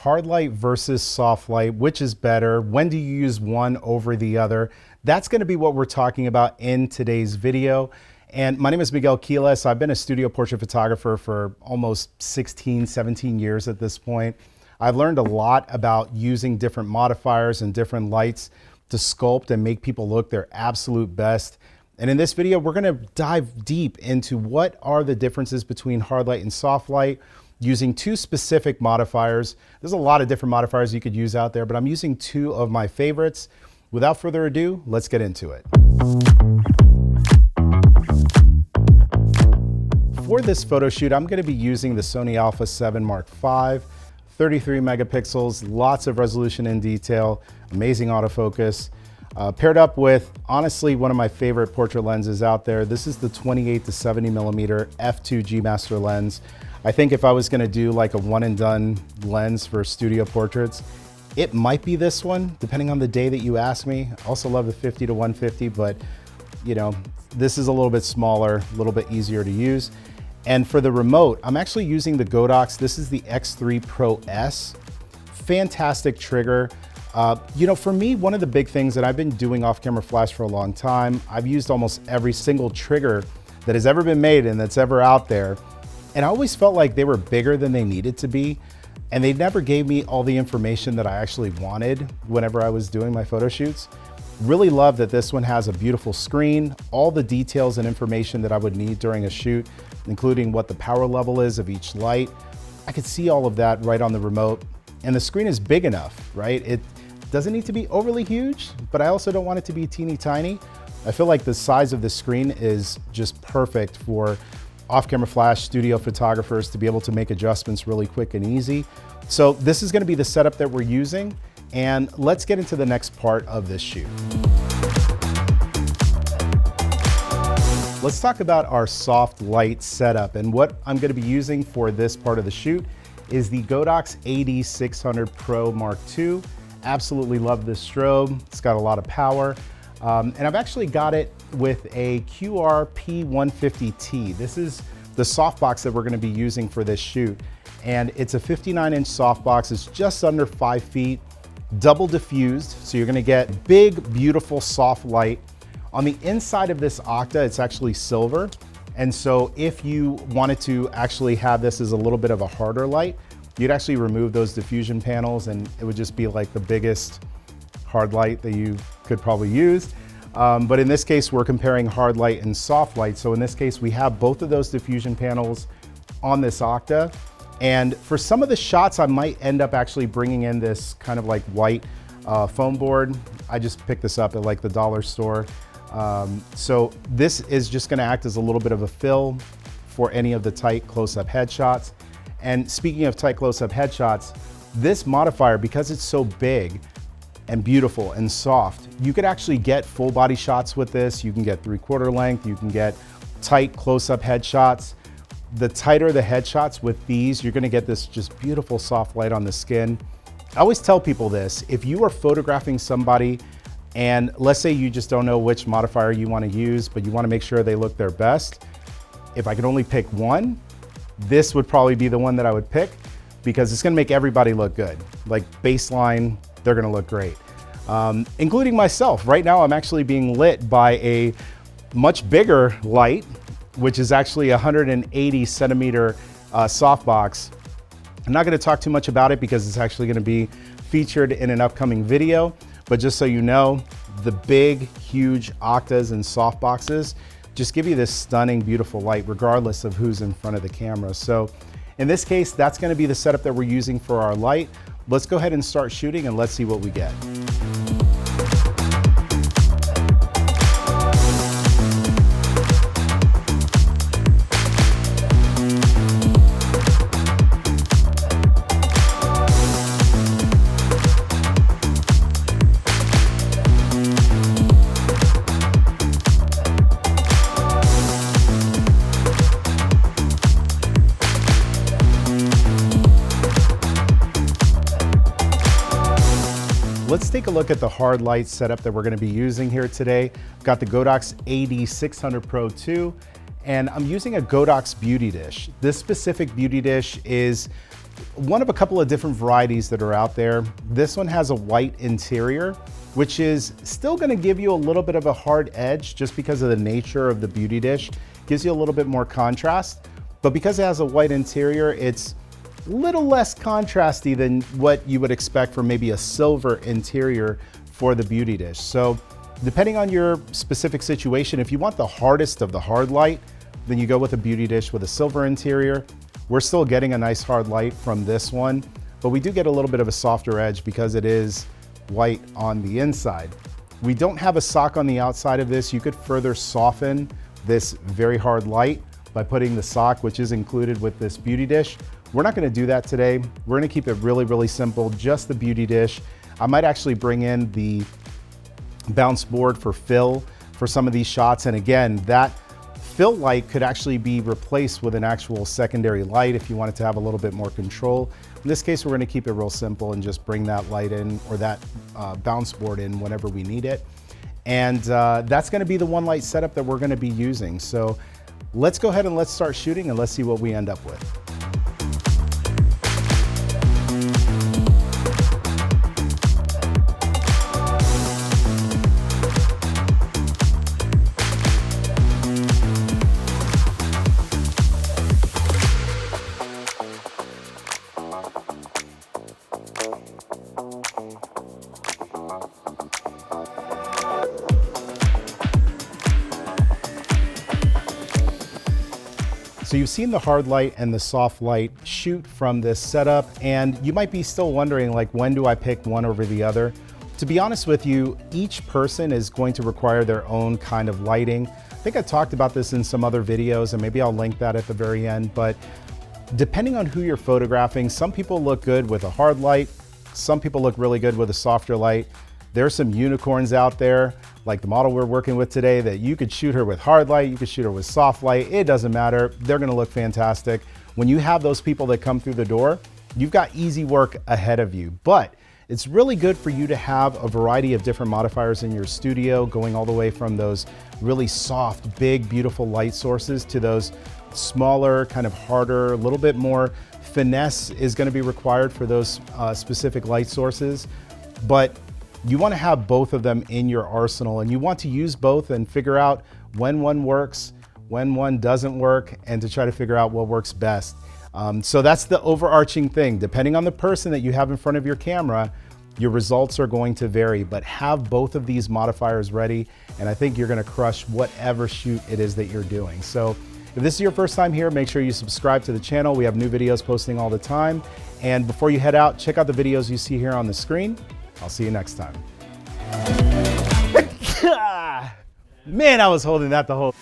Hard light versus soft light, which is better? When do you use one over the other? That's going to be what we're talking about in today's video. And my name is Miguel Quiles. I've been a studio portrait photographer for almost 16, 17 years at this point. I've learned a lot about using different modifiers and different lights to sculpt and make people look their absolute best. And in this video, we're going to dive deep into what are the differences between hard light and soft light, using two specific modifiers. There's a lot of different modifiers you could use out there, but I'm using two of my favorites. Without further ado, let's get into it. For this photo shoot, I'm going to be using the Sony Alpha 7 Mark V, 33 megapixels, lots of resolution and detail, amazing autofocus, paired up with, honestly, one of my favorite portrait lenses out there. This is the 28 to 70 millimeter f2 G Master lens. I think if I was going to do like a one and done lens for studio portraits, it might be this one, depending on the day that you ask me. I also love the 50 to 150, but you know, this is a little bit smaller, a little bit easier to use. And for the remote, I'm actually using the Godox. This is the X3 Pro S. Fantastic trigger. You know, for me, one of the big things that I've been doing off-camera flash for a long time, I've used almost every single trigger that has ever been made and that's ever out there. And I always felt like they were bigger than they needed to be. And they never gave me all the information that I actually wanted whenever I was doing my photo shoots. Really love that this one has a beautiful screen, all the details and information that I would need during a shoot, including what the power level is of each light. I could see all of that right on the remote. And the screen is big enough, right? It doesn't need to be overly huge, but I also don't want it to be teeny tiny. I feel like the size of the screen is just perfect for off-camera flash studio photographers to be able to make adjustments really quick and easy. So this is going to be the setup that we're using, and let's get into the next part of this shoot. Let's talk about our soft light setup, and what I'm going to be using for this part of the shoot is the Godox AD600 Pro Mark II. Absolutely love this strobe. It's got a lot of power. And I've actually got it with a QRP150T. This is the softbox that we're going to be using for this shoot. And it's a 59-inch softbox. It's just under 5 feet, double diffused. So you're going to get big, beautiful, soft light. On the inside of this Octa, it's actually silver. And so if you wanted to actually have this as a little bit of a harder light, you'd actually remove those diffusion panels and it would just be like the biggest hard light that you could probably use. But in this case, we're comparing hard light and soft light. So in this case, we have both of those diffusion panels on this Octa. And for some of the shots, I might end up actually bringing in this kind of like white foam board. I just picked this up at like the dollar store. So this is just gonna act as a little bit of a fill for any of the tight close-up headshots. And speaking of tight close-up headshots, this modifier, because it's so big and beautiful and soft, you could actually get full body shots with this. You can get 3/4 length, you can get tight close-up headshots. The tighter the headshots with these, you're gonna get this just beautiful soft light on the skin. I always tell people this, if you are photographing somebody and let's say you just don't know which modifier you wanna use, but you wanna make sure they look their best, if I could only pick one, this would probably be the one that I would pick because it's gonna make everybody look good. Like baseline, they're gonna look great. Including myself. Right now I'm actually being lit by a much bigger light, which is actually a 180 centimeter softbox. I'm not gonna talk too much about it because it's actually gonna be featured in an upcoming video, but just so you know, the big, huge Octas and softboxes just give you this stunning, beautiful light regardless of who's in front of the camera. So in this case, that's gonna be the setup that we're using for our light. Let's go ahead and start shooting and let's see what we get. Let's take a look at the hard light setup that we're going to be using here today. I've got the Godox AD600 Pro 2, and I'm using a Godox beauty dish. This specific beauty dish is one of a couple of different varieties that are out there. This one has a white interior, which is still gonna give you a little bit of a hard edge just because of the nature of the beauty dish. Gives you a little bit more contrast, but because it has a white interior, it's a little less contrasty than what you would expect for maybe a silver interior for the beauty dish. So depending on your specific situation, if you want the hardest of the hard light, then you go with a beauty dish with a silver interior. We're still getting a nice hard light from this one, but we do get a little bit of a softer edge because it is white on the inside. We don't have a sock on the outside of this. You could further soften this very hard light by putting the sock, which is included with this beauty dish. We're not gonna do that today. We're gonna keep it really, really simple, just the beauty dish. I might actually bring in the bounce board for fill for some of these shots. And again, that fill light could actually be replaced with an actual secondary light if you wanted to have a little bit more control. In this case, we're gonna keep it real simple and just bring that light in, or that bounce board in whenever we need it. And that's gonna be the one light setup that we're gonna be using. So let's go ahead and let's start shooting and let's see what we end up with. So you've seen the hard light and the soft light shoot from this setup, and you might be still wondering, like, when do I pick one over the other? To be honest with you, each person is going to require their own kind of lighting. I think I talked about this in some other videos, and maybe I'll link that at the very end, but depending on who you're photographing, some people look good with a hard light, some people look really good with a softer light. There's some unicorns out there, like the model we're working with today, that you could shoot her with hard light, you could shoot her with soft light, it doesn't matter, they're gonna look fantastic. When you have those people that come through the door, you've got easy work ahead of you. But it's really good for you to have a variety of different modifiers in your studio, going all the way from those really soft, big, beautiful light sources to those smaller, kind of harder, a little bit more finesse is gonna be required for those specific light sources. But you want to have both of them in your arsenal, and you want to use both and figure out when one works, when one doesn't work, and to try to figure out what works best. So that's the overarching thing. Depending on the person that you have in front of your camera, your results are going to vary, but have both of these modifiers ready, and I think you're going to crush whatever shoot it is that you're doing. So if this is your first time here, make sure you subscribe to the channel. We have new videos posting all the time. And before you head out, check out the videos you see here on the screen. I'll see you next time. Man, I was holding that the whole...